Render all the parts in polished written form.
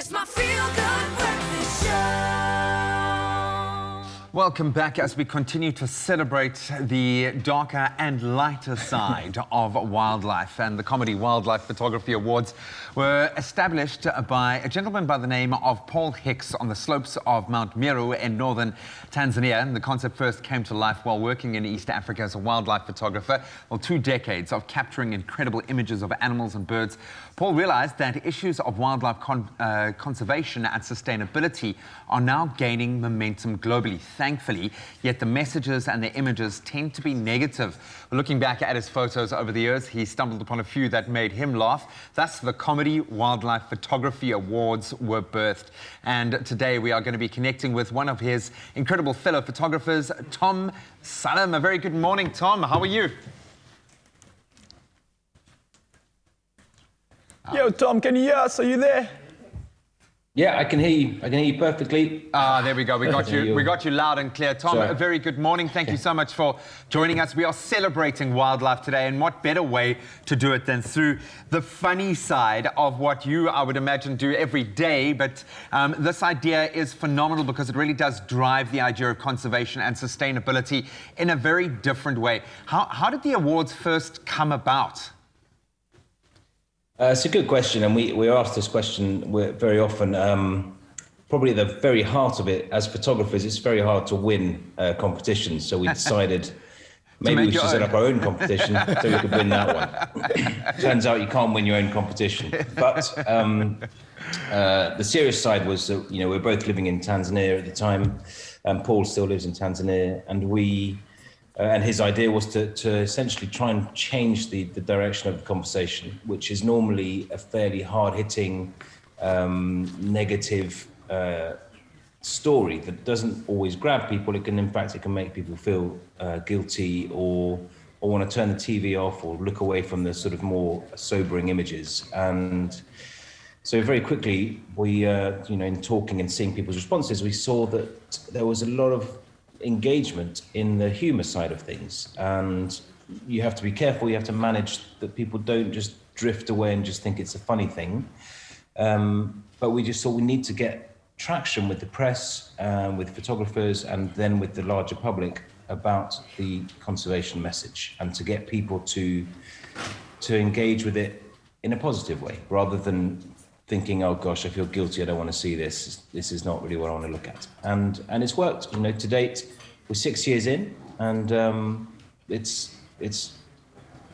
It's my feel-good breakfast show. Welcome back as we continue to celebrate the darker and lighter side of wildlife. And the Comedy Wildlife Photography Awards were established by a gentleman by the name of Paul Hicks on the slopes of Mount Meru in northern Tanzania. And the concept first came to life while working in East Africa as a wildlife photographer. Well, 2 decades of capturing incredible images of animals and birds, Paul realized that issues of wildlife conservation and sustainability are now gaining momentum globally, thankfully, yet the messages and the images tend to be negative. Looking back at his photos over the years, he stumbled upon a few that made him laugh. Thus, the Comedy Wildlife Photography Awards were birthed. And today we are going to be connecting with one of his incredible fellow photographers, Tom Salam. A very good morning, Tom. How are you? Yo, Tom, can you hear us? Are you there? Yeah, I can hear you. I can hear you perfectly. There we go. We got you. We got you loud and clear. Tom, Sorry. a very good morning. Thank you so much for joining us. We are celebrating wildlife today, and what better way to do it than through the funny side of what you, I would imagine, do every day. But this idea is phenomenal because it really does drive the idea of conservation and sustainability in a very different way. How did the awards first come about? It's a good question, and we ask this question very often. Probably at the very heart of it, as photographers, it's very hard to win competitions. So we decided maybe we should set up our own competition so we could win that one. Turns out you can't win your own competition. But the serious side was that, you know, we're both living in Tanzania at the time, and Paul still lives in Tanzania, and and his idea was to essentially try and change the direction of the conversation, which is normally a fairly hard-hitting, negative story that doesn't always grab people. It can, in fact, it can make people feel guilty or want to turn the TV off or look away from the sort of more sobering images. And so very quickly, we, in talking and seeing people's responses, we saw that there was a lot of engagement in the humor side of things, and you have to be careful. You have to manage that people don't just drift away and just think it's a funny thing. But we just thought we need to get traction with the press, with photographers, and then with the larger public about the conservation message, and to get people to engage with it in a positive way, rather than thinking, oh gosh, I feel guilty, I don't want to see this. This is not really what I want to look at. And it's worked. You know, to date, we're 6 years in, and it's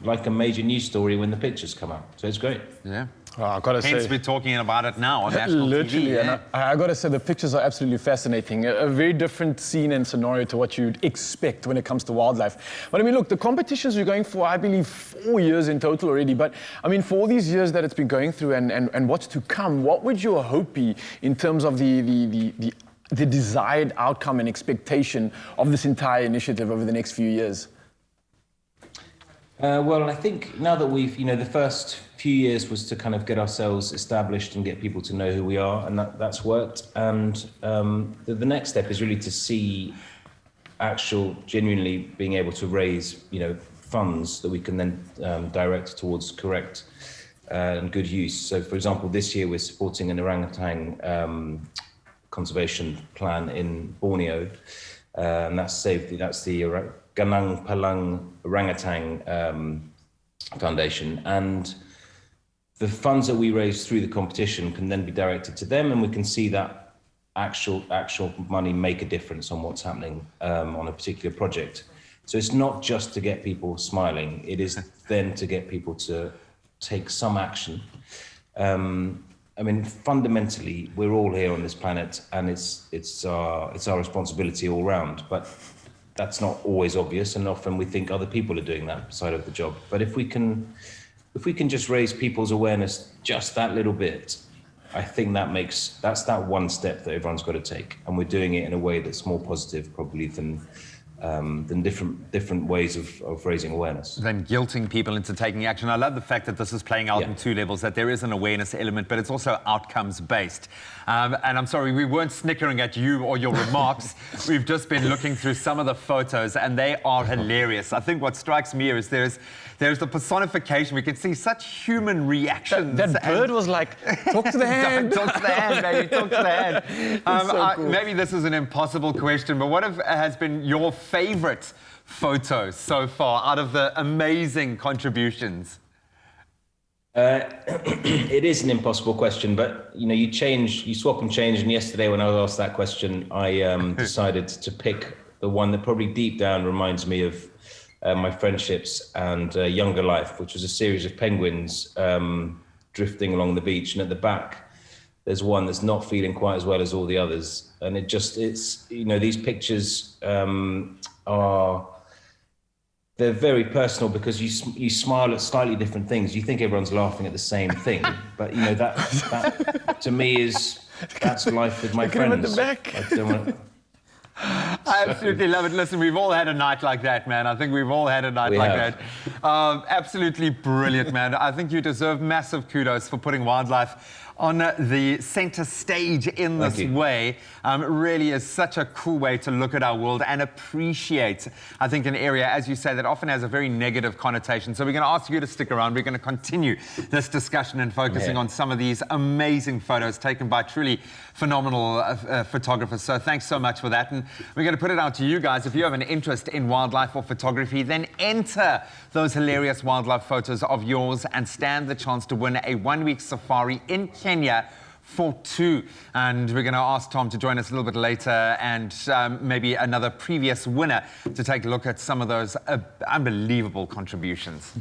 like a major news story when the pictures come out. So it's great. Yeah. Oh, I gotta say, Hence we're talking about it now on national literally, TV. Yeah? and I gotta say the pictures are absolutely fascinating. A very different scene and scenario to what you'd expect when it comes to wildlife. But I mean, look, the competitions we're going for, I believe, 4 years in total already. But I mean, for all these years that it's been going through and what's to come, what would your hope be in terms of the desired outcome and expectation of this entire initiative over the next few years? Well, I think now that we've, the first few years was to kind of get ourselves established and get people to know who we are, and that's worked. And the next step is really to see genuinely being able to raise, funds that we can then direct towards correct and good use. So, for example, this year we're supporting an orangutan conservation plan in Borneo, and that's the Ganang Palang Orangutan Foundation, and the funds that we raise through the competition can then be directed to them, and we can see that actual money make a difference on what's happening on a particular project. So it's not just to get people smiling; it is then to get people to take some action. I mean, fundamentally, we're all here on this planet, and it's our responsibility all round. But that's not always obvious, and often we think other people are doing that side of the job. But if we can just raise people's awareness just that little bit, I think that's that one step that everyone's got to take, and we're doing it in a way that's more positive probably than different ways of raising awareness. Than guilting people into taking action. I love the fact that this is playing out in 2 levels, that there is an awareness element, but it's also outcomes based. And I'm sorry, we weren't snickering at you or your remarks. We've just been looking through some of the photos, and they are hilarious. I think what strikes me is there's There's the personification. We can see such human reactions. That bird was like, talk to the hand. Talk to the hand, baby, talk to the hand. So cool. Maybe this is an impossible question, but what has been your favorite photo so far out of the amazing contributions? It is an impossible question, but you swap and change. And yesterday, when I was asked that question, I decided to pick the one that probably deep down reminds me of my friendships and younger life, which was a series of penguins drifting along the beach. And at the back, there's one that's not feeling quite as well as all the others. And these pictures they're very personal because you smile at slightly different things. You think everyone's laughing at the same thing, but that to me that's life with my friends. At the back. I absolutely love it. Listen, we've all had a night like that, man. I think we've all had a night that. Absolutely brilliant, man. I think you deserve massive kudos for putting wildlife on the center stage in this way. Really is such a cool way to look at our world and appreciate, I think, an area, as you say, that often has a very negative connotation. So we're going to ask you to stick around. We're going to continue this discussion and focusing on some of these amazing photos taken by truly phenomenal photographers. So thanks so much for that. And we're going to put it out to you guys. If you have an interest in wildlife or photography, then enter those hilarious wildlife photos of yours and stand the chance to win a one-week safari in Kenya for two. And we're going to ask Tom to join us a little bit later and maybe another previous winner to take a look at some of those unbelievable contributions.